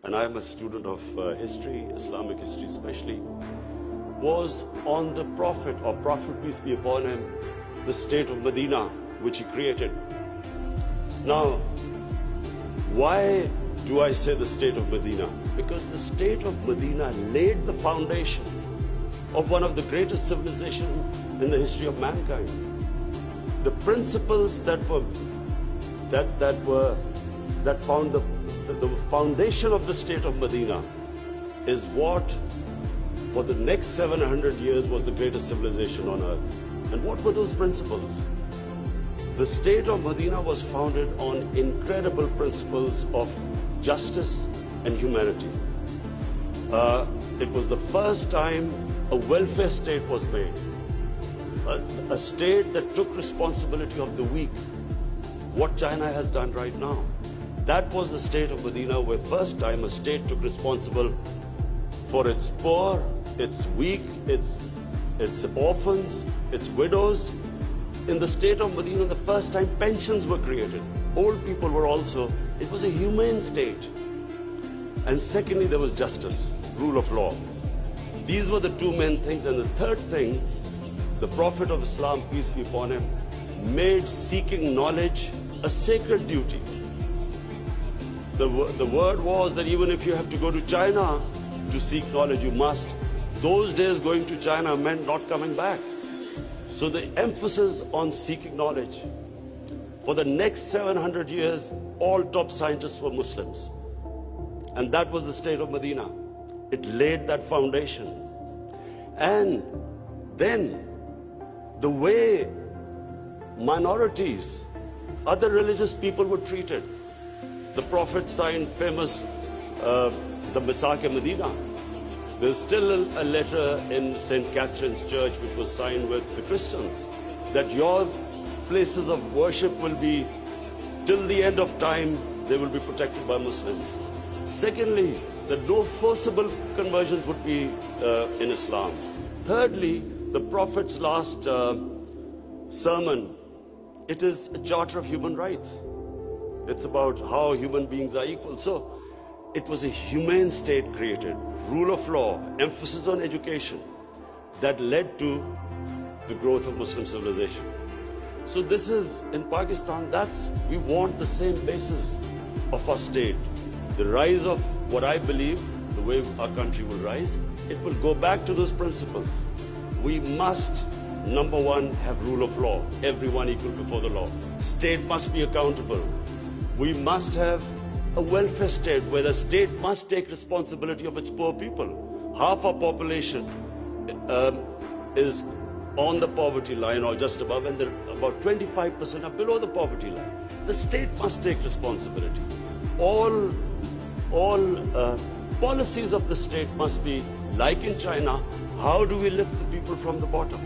and I am a student of history, Islamic history especially, was on the Prophet, or Prophet peace be upon him, the State of Madina, which he created. Now, why do I say the State of Madina? Because the State of Madina laid the foundation of one of the greatest civilizations in the history of mankind. The principles that found the foundation of the State of Madina is what, for the next 700 years, was the greatest civilization on earth. And what were those principles? The State of Madina was founded on incredible principles of justice and humanity. It was the first time a welfare state was made, a state that took responsibility of the weak, what China has done right now. That was the State of Madina, where first time a state took responsible for its poor, its weak, its orphans, its widows. In the State of Madina, the first time pensions were created. Old people were also, it was a humane state. And secondly, there was justice, rule of law. These were the two main things. And the third thing, the Prophet of Islam, peace be upon him, made seeking knowledge a sacred duty. The word was that even if you have to go to China to seek knowledge, you must. Those days going to China meant not coming back. So the emphasis on seeking knowledge. For the next 700 years, all top scientists were Muslims. And that was the State of Madina. It laid that foundation. And then the way minorities, other religious people were treated. The Prophet signed famous, the Misaq-e-Medina. There's still a letter in St. Catherine's Church which was signed with the Christians, that your places of worship will be, till the end of time, they will be protected by Muslims. Secondly, that no forcible conversions would be in Islam. Thirdly, the Prophet's last sermon, it is a charter of human rights. It's about how human beings are equal. So it was a humane state created, rule of law, emphasis on education, that led to the growth of Muslim civilization. So this is, in Pakistan, we want the same basis of our state. The rise of what I believe, the way our country will rise, it will go back to those principles. We must, number one, have rule of law, everyone equal before the law. State must be accountable. We must have a welfare state where the state must take responsibility of its poor people. Half our population is on the poverty line or just above, and about 25% are below the poverty line. The state must take responsibility. All policies of the state must be, like in China, how do we lift the people from the bottom?